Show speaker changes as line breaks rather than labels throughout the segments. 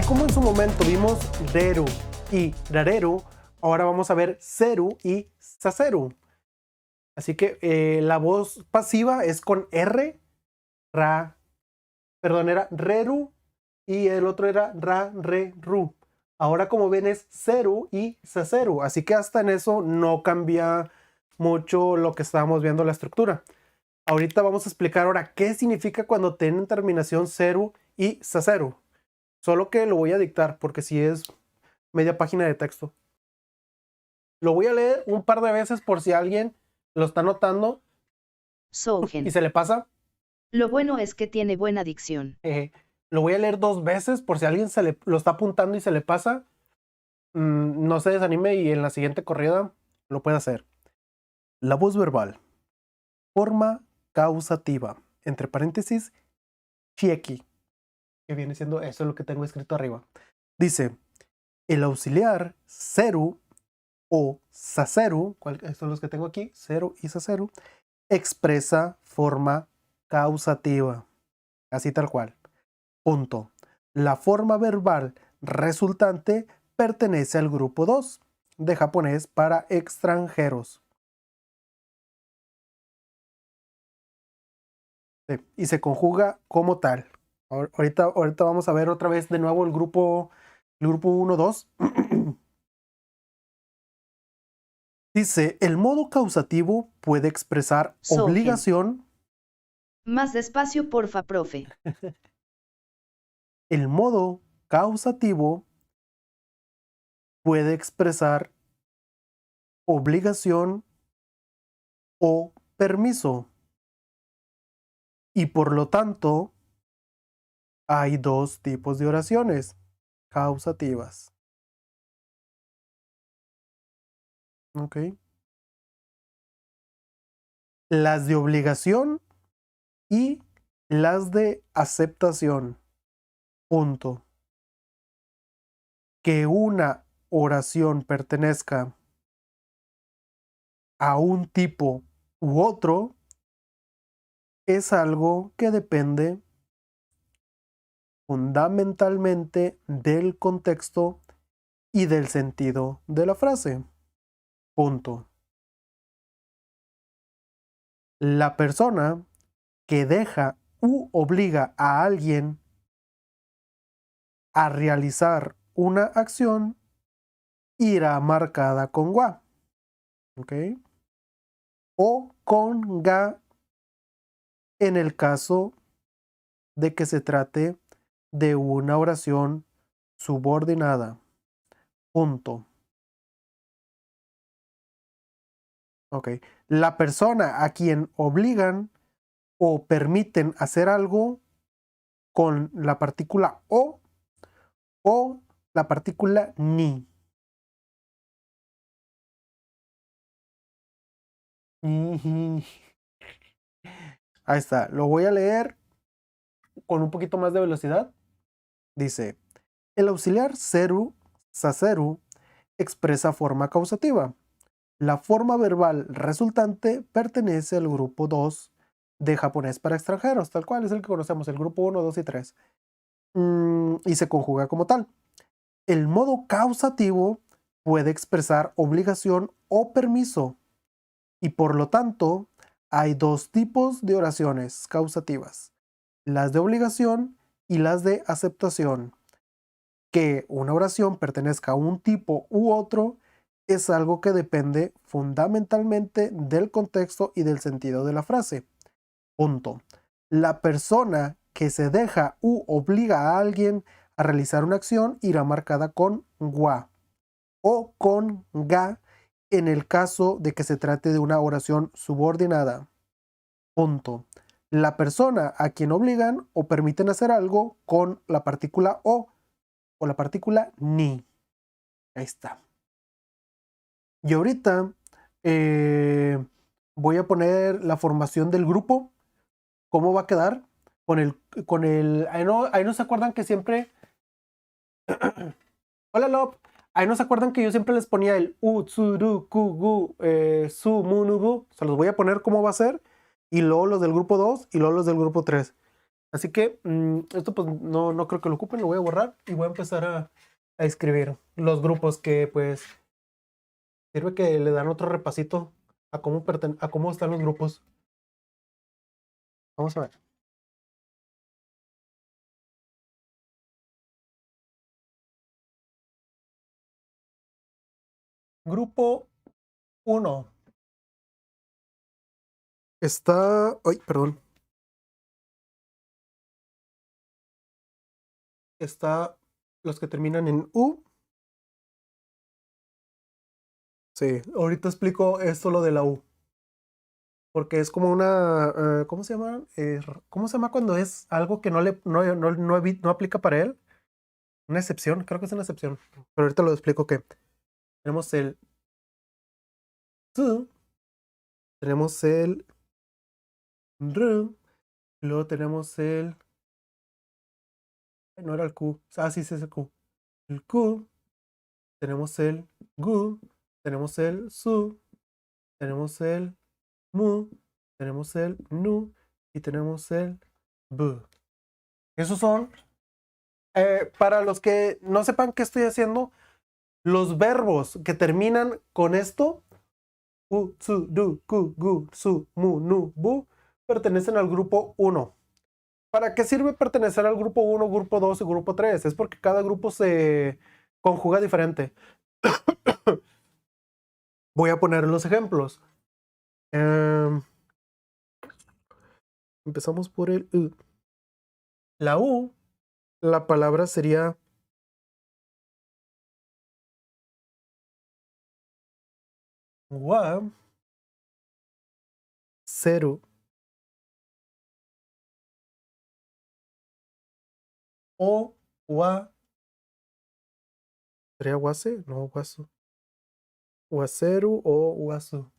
como en su momento vimos reru y rareru, ahora vamos a ver seru y saseru. Así que la voz pasiva es con R, ra, perdón, era reru y el otro era ra, re, ru. Ahora como ven es seru y saseru, así que hasta en eso no cambia mucho lo que estábamos viendo la estructura. Ahorita vamos a explicar ahora qué significa cuando tienen terminación seru y saseru. Solo que lo voy a dictar porque si es media página de texto. Lo voy a leer un par de veces por si alguien lo está notando y se le pasa.
Lo bueno es que tiene buena dicción.
Lo voy a leer 2 veces por si alguien lo está apuntando y se le pasa. No se desanime y en la siguiente corrida lo puede hacer. La voz verbal. Forma causativa. Entre paréntesis, chieki. Que viene siendo eso es lo que tengo escrito arriba. Dice, el auxiliar seru o saseru, ¿cuáles son los que tengo aquí? Seru y saseru, expresa forma causativa. Así tal cual. Punto. La forma verbal resultante pertenece al grupo 2 de japonés para extranjeros. Sí, y se conjuga como tal. Ahorita vamos a ver otra vez de nuevo el grupo 1-2. Dice, el modo causativo puede expresar obligación.
Más despacio, porfa, profe.
El modo causativo puede expresar obligación o permiso. Y por lo tanto, hay 2 tipos de oraciones causativas. ¿Ok? Las de obligación y las de aceptación. Punto. Que una oración pertenezca a un tipo u otro es algo que depende fundamentalmente del contexto y del sentido de la frase. Punto. La persona que deja u obliga a alguien a realizar una acción irá marcada con wa. ¿Ok? O con ga en el caso de que se trate de una oración subordinada. Punto. Ok. La persona a quien obligan o permiten hacer algo con la partícula o la partícula ni. Ahí está. Lo voy a leer con un poquito más de velocidad. Dice, el auxiliar seru, saseru, expresa forma causativa. La forma verbal resultante pertenece al grupo 2 de japonés para extranjeros, tal cual es el que conocemos, el grupo 1, 2 y 3. Y se conjuga como tal. El modo causativo puede expresar obligación o permiso, y por lo tanto hay 2 tipos de oraciones causativas, las de obligación y las de aceptación. Que una oración pertenezca a un tipo u otro es algo que depende fundamentalmente del contexto y del sentido de la frase. Punto. La persona que se deja u obliga a alguien a realizar una acción irá marcada con wa o con ga en el caso de que se trate de una oración subordinada. Punto. La persona a quien obligan o permiten hacer algo con la partícula o la partícula ni. Ahí está. Y ahorita voy a poner la formación del grupo. ¿Cómo va a quedar? Ahí no se acuerdan que siempre... Hola, Lop. Ahí no se acuerdan que yo siempre les ponía el tsuru, kugu, su, munubu. Se los voy a poner cómo va a ser. Y luego los del grupo 2 y luego los del grupo 3. Así que esto pues no creo que lo ocupen, lo voy a borrar y voy a empezar a escribir los grupos que pues sirve que le dan otro repasito a cómo están los grupos. Vamos a ver. Grupo 1. Está... Ay, perdón. Está los que terminan en U. Sí, ahorita explico esto lo de la U. Porque es como una... ¿cómo se llama? ¿Cómo se llama cuando es algo que no aplica para él? Una excepción, creo que es una excepción. Pero ahorita lo explico que tenemos el T, tenemos el R, luego tenemos el... No era el Q. Ah, sí, sí es el Q. El Q, tenemos el GU, tenemos el SU, tenemos el MU, tenemos el NU y tenemos el B. Esos son, para los que no sepan qué estoy haciendo, los verbos que terminan con esto, U, SU, DU, KU, GU, SU, MU, NU, BU, pertenecen al grupo 1. ¿Para qué sirve pertenecer al grupo 1, grupo 2 y grupo 3? Es porque cada grupo se conjuga diferente. Voy a poner los ejemplos. Empezamos por el U. La U, la palabra sería wa, cero, o, wa, ¿sería wase? No, wasu. Waseru o wasu.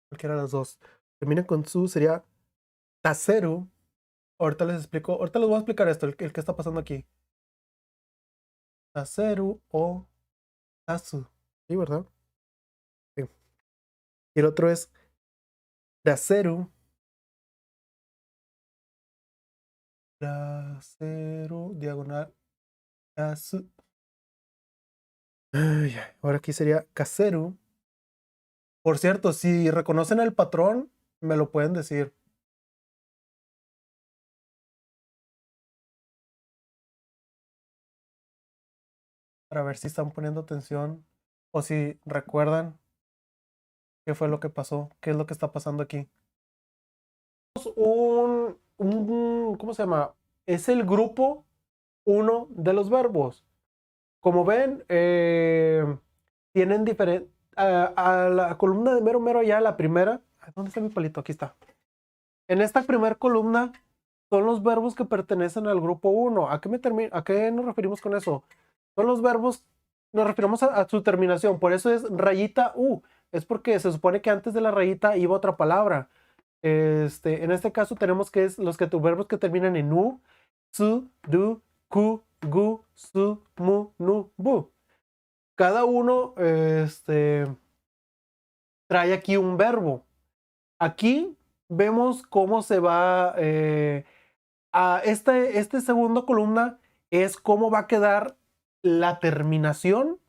Cualquiera de las dos. Termina con su, sería taseru. Ahorita les explico, ahorita les voy a explicar esto, el que está pasando aquí. Taseru o tasu. Sí, ¿verdad? Sí. Y el otro es daseru. Daseru, diagonal, tasu. Ay, ahora aquí sería caseru. Por cierto, si reconocen el patrón, me lo pueden decir. Para ver si están poniendo atención o si recuerdan qué fue lo que pasó, qué es lo que está pasando aquí. ¿Cómo se llama? Es el grupo 1 de los verbos. Como ven, tienen diferente... A la columna de mero mero ya, la primera. ¿Dónde está mi palito? Aquí está. En esta primera columna son los verbos que pertenecen al grupo 1. ¿A qué nos referimos con eso? Son los verbos, nos referimos a su terminación. Por eso es rayita U. Es porque se supone que antes de la rayita iba otra palabra. En este caso tenemos que es los verbos que terminan en U, SU, DU, KU, GU, SU, MU, NU, BU. Cada uno trae aquí un verbo. Aquí vemos cómo se va a este segundo columna es cómo va a quedar la terminación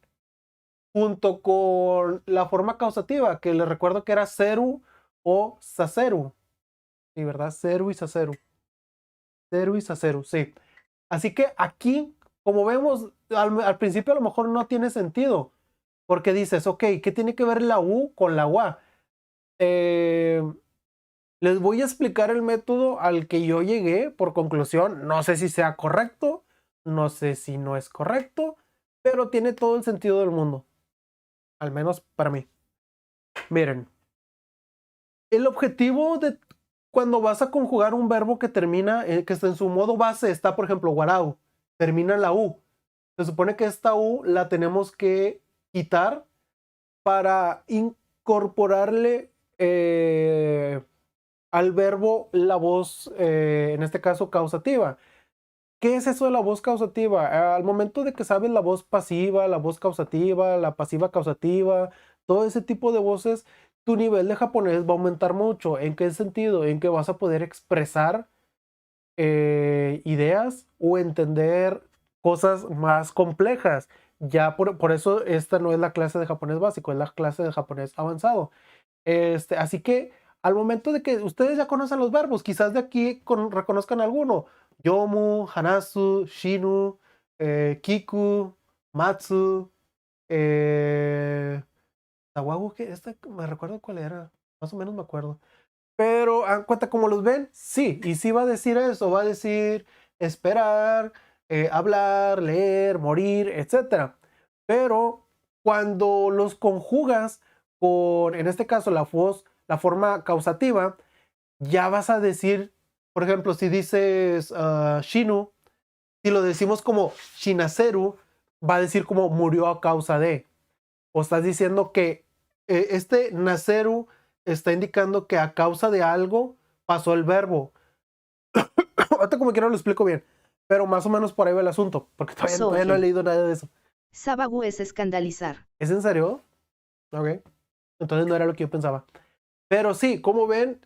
junto con la forma causativa, que les recuerdo que era ceru o saceru. Sí, ¿verdad? Ceru y saceru. Ceru y saceru, sí. Así que aquí, como vemos, al principio a lo mejor no tiene sentido, porque dices, ok, ¿qué tiene que ver la U con la UA? Les voy a explicar el método al que yo llegué por conclusión. No sé si sea correcto, no sé si no es correcto, pero tiene todo el sentido del mundo. Al menos para mí. Miren, el objetivo de cuando vas a conjugar un verbo que termina, que está en su modo base, está por ejemplo guarau, termina en la U. Se supone que esta U la tenemos que quitar para incorporarle al verbo la voz, en este caso causativa. ¿Qué es eso de la voz causativa? Al momento de que sabes la voz pasiva, la voz causativa, la pasiva causativa, todo ese tipo de voces, tu nivel de japonés va a aumentar mucho. ¿En qué sentido? En que vas a poder expresar ideas o entender cosas más complejas. Ya por eso esta no es la clase de japonés básico, es la clase de japonés avanzado. Así que al momento de que ustedes ya conocen los verbos, quizás de aquí reconozcan alguno. Yomu, hanasu, shinu, kiku, matsu, tawagu, que esta me recuerdo cuál era, más o menos me acuerdo. Pero, ¿dan cuenta cómo los ven? Sí, y sí va a decir eso, va a decir esperar, hablar, leer, morir, etcétera. Pero cuando los conjugas con, en este caso, la forma causativa, ya vas a decir, por ejemplo, si dices Shinu, si lo decimos como Shinaseru, va a decir como murió a causa de. O estás diciendo que este Naseru está indicando que a causa de algo pasó el verbo. Ahorita como quiera lo explico bien, pero más o menos por ahí va el asunto, porque todavía no he leído nada de eso.
Sabagu es escandalizar.
¿Es en serio? Ok. Entonces no era lo que yo pensaba. Pero sí, como ven,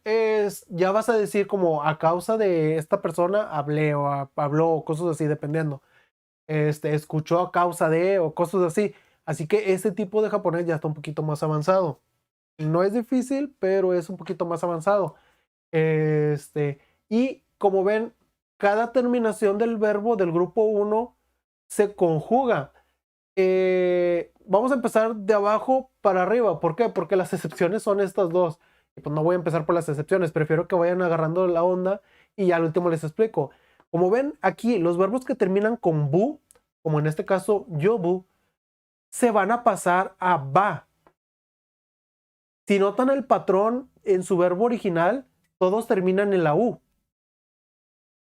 ya vas a decir como a causa de esta persona hablé o habló o cosas así, dependiendo. Escuchó a causa de o cosas así. Así que ese tipo de japonés ya está un poquito más avanzado. No es difícil, pero es un poquito más avanzado. Y como ven, cada terminación del verbo del grupo uno se conjuga. Vamos a empezar de abajo para arriba. ¿Por qué? Porque las excepciones son estas dos. Y pues no voy a empezar por las excepciones. Prefiero que vayan agarrando la onda y ya al último les explico. Como ven aquí, los verbos que terminan con bu, como en este caso yobu, se van a pasar a ba. Si notan el patrón en su verbo original, todos terminan en la U.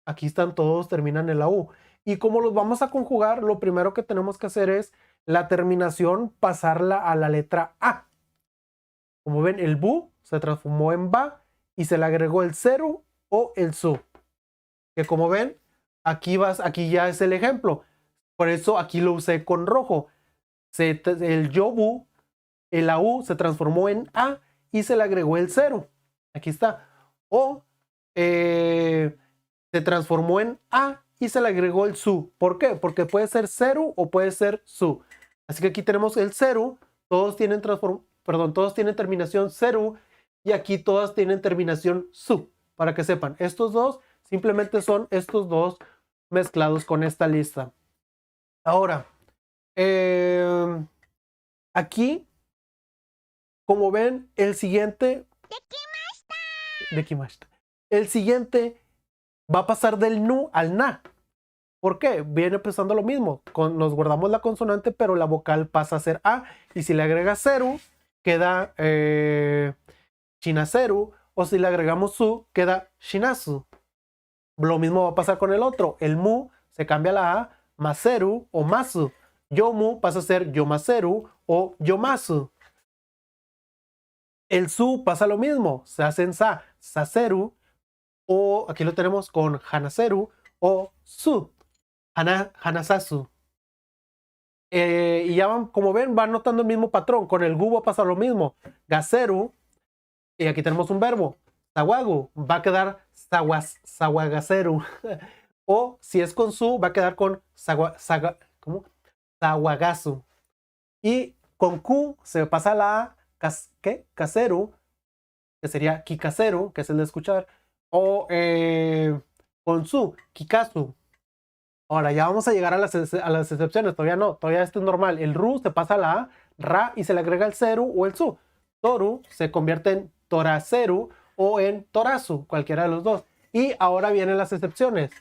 Aquí están todos, terminan en la U. Y como los vamos a conjugar, lo primero que tenemos que hacer es la terminación, pasarla a la letra A. Como ven, el bu se transformó en ba y se le agregó el cero o el su. Que como ven, aquí ya es el ejemplo. Por eso aquí lo usé con rojo. El yobu, el AU se transformó en A y se le agregó el cero. Aquí está. O se transformó en A y se le agregó el su. ¿Por qué? Porque puede ser cero o puede ser su. Así que aquí tenemos el cero. Todos tienen terminación cero y aquí todas tienen terminación su. Para que sepan, estos dos simplemente son estos dos mezclados con esta lista. Ahora, aquí, como ven, el siguiente el siguiente va a pasar del nu al na. ¿Por qué? Viene empezando lo mismo. Nos guardamos la consonante, pero la vocal pasa a ser A. Y si le agregas cero, queda shinaseru. O si le agregamos su, queda shinasu. Lo mismo va a pasar con el otro. El mu se cambia a la A, maseru o masu. Yomu pasa a ser yomaseru o yomasu. El su pasa lo mismo. Se hace en sa, saseru. O aquí lo tenemos con hanaseru o su, hanasasu. Y ya van, como ven, van notando el mismo patrón. Con el gu va a pasar lo mismo. Gaseru, y aquí tenemos un verbo. Sawagu, va a quedar sawagaseru. O si es con su, va a quedar con ¿cómo? Sawagasu. Y con Q se pasa la A, ¿qué? Kaseru, que sería kikaseru, que es el de escuchar. O con su, kikasu. Ahora ya vamos a llegar a las excepciones. Todavía no, todavía esto es normal. El ru se pasa a la A, ra y se le agrega el seru o el su. Toru se convierte en toraseru o en torasu, cualquiera de los dos. Y ahora vienen las excepciones.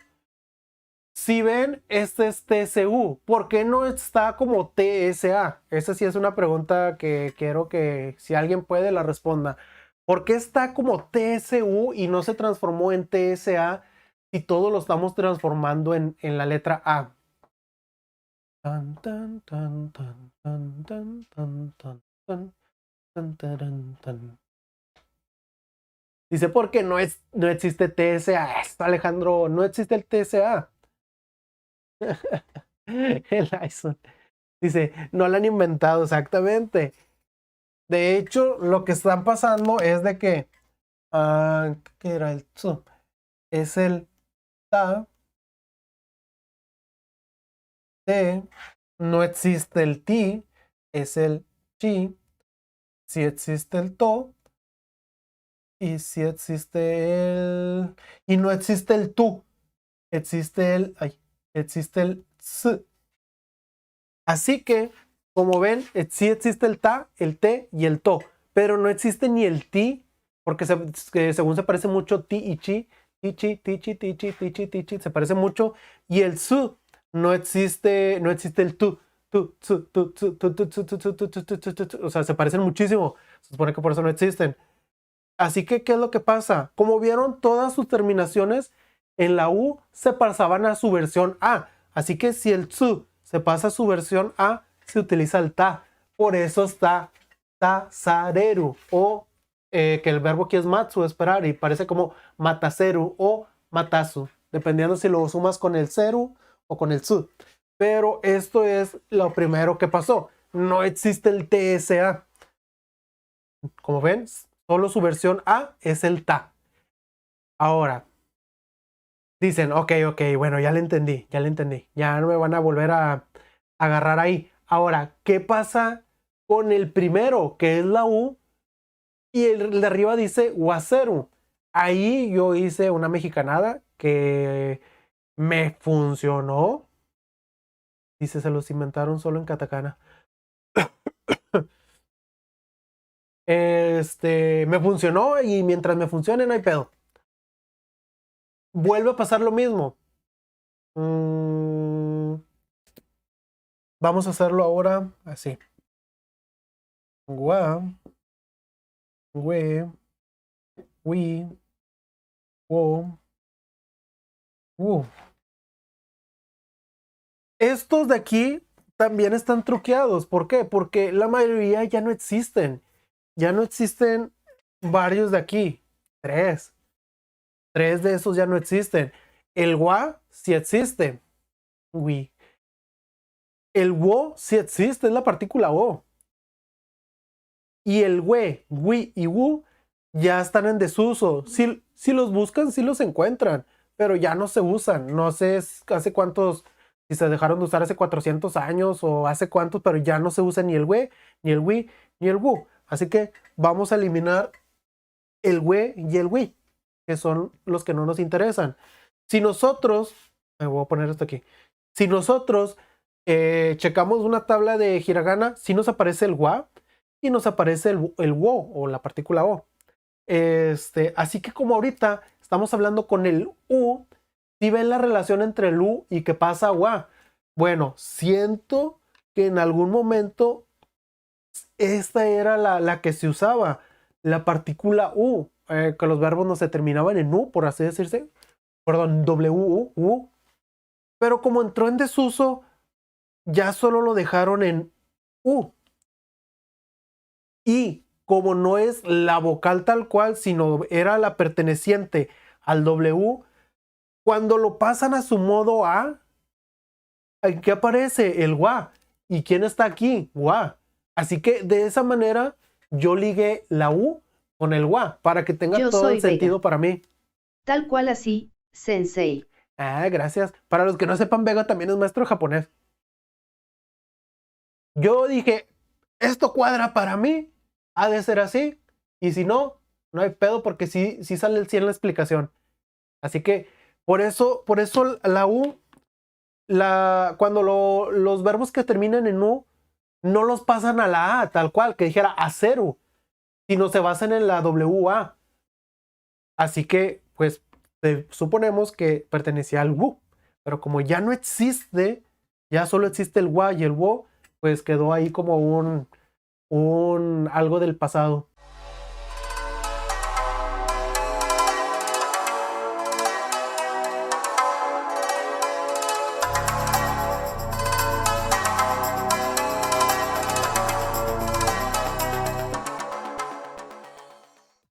Si ven, este es TSU. ¿Por qué no está como TSA? Esa sí es una pregunta que quiero que si alguien puede la responda. ¿Por qué está como TSU y no se transformó en TSA si todo lo estamos transformando en la letra A? Tan, tan, tan, tan, tan, tan, tan, tan, tan, tan, taran, tan. Dice, ¿por qué no existe TSA? Esto, Alejandro, no existe el TSA. El ISO. Dice, no lo han inventado exactamente. De hecho, lo que están pasando es de que, ¿qué era el su? Es el ta, te, no existe el ti, es el chi, si existe el to, y si existe el... y no existe el tu, existe el s. Así que, como ven, sí existe el ta, el te y el to, pero no existe ni el ti, porque según se parece mucho ti y chi, tichi, tichi, tichi, tichi, tichi, se parece mucho, y el su no existe el tu, o sea, se parecen muchísimo, se supone que por eso no existen. Así que, ¿qué es lo que pasa? Como vieron, todas sus terminaciones en la U se pasaban a su versión A. Así que si el tsu se pasa a su versión A, se utiliza el ta. Por eso está tasareru. O que el verbo aquí es matsu, esperar, y parece como mataseru o matasu, dependiendo si lo sumas con el seru o con el tsu. Pero esto es lo primero que pasó. No existe el TSA. Como ven, solo su versión A es el ta. Ahora, dicen, ok, bueno, ya le entendí. Ya no me van a volver a agarrar ahí. Ahora, ¿qué pasa con el primero, que es la U? Y el de arriba dice waseru. Ahí yo hice una mexicanada que me funcionó. Dice, se los inventaron solo en katakana. Me funcionó y mientras me funcione no hay pedo. Vuelve a pasar lo mismo. Vamos a hacerlo ahora así. Gua, we, wi, wo, wu. Estos de aquí también están truqueados. ¿Por qué? Porque la mayoría ya no existen. Ya no existen varios de aquí. Tres de esos ya no existen. El wa sí existe. Wi. El wo sí existe, es la partícula o. Y el we, wi y wu ya están en desuso. Si los buscan, sí los encuentran, pero ya no se usan. No sé hace cuántos, si se dejaron de usar hace 400 años o hace cuántos, pero ya no se usa ni el we, ni el wi, ni el wu. Así que vamos a eliminar el we y el wi, que son los que no nos interesan. Si nosotros, me voy a poner esto aquí. Si nosotros checamos una tabla de hiragana, sí nos aparece el wa y nos aparece el wo o la partícula o. Así que como ahorita estamos hablando con el u, si ven la relación entre el u y qué pasa wa. Bueno, siento que en algún momento esta era la que se usaba, la partícula u, que los verbos no se terminaban en u, por así decirse. Perdón, u. Pero como entró en desuso, ya solo lo dejaron en u. Y como no es la vocal tal cual, sino era la perteneciente al W, cuando lo pasan a su modo A, ¿qué aparece? El wa. ¿Y quién está aquí? Wa. Así que de esa manera yo ligué la U con el wa para que tenga
Yo
todo el
soy
sentido
Vega.
para mí.
Tal cual así, sensei.
Ah, gracias. Para los que no sepan, Vega también es maestro japonés. Yo dije, esto cuadra para mí, ha de ser así, y si no, no hay pedo porque sí sale el 100 en la explicación. Así que por eso la U, cuando los verbos que terminan en U no los pasan a la A tal cual, que dijera aceru, sino se basan en la WA. Así que pues suponemos que pertenecía al WU, pero como ya no existe, ya solo existe el WA y el WO, pues quedó ahí como un algo del pasado.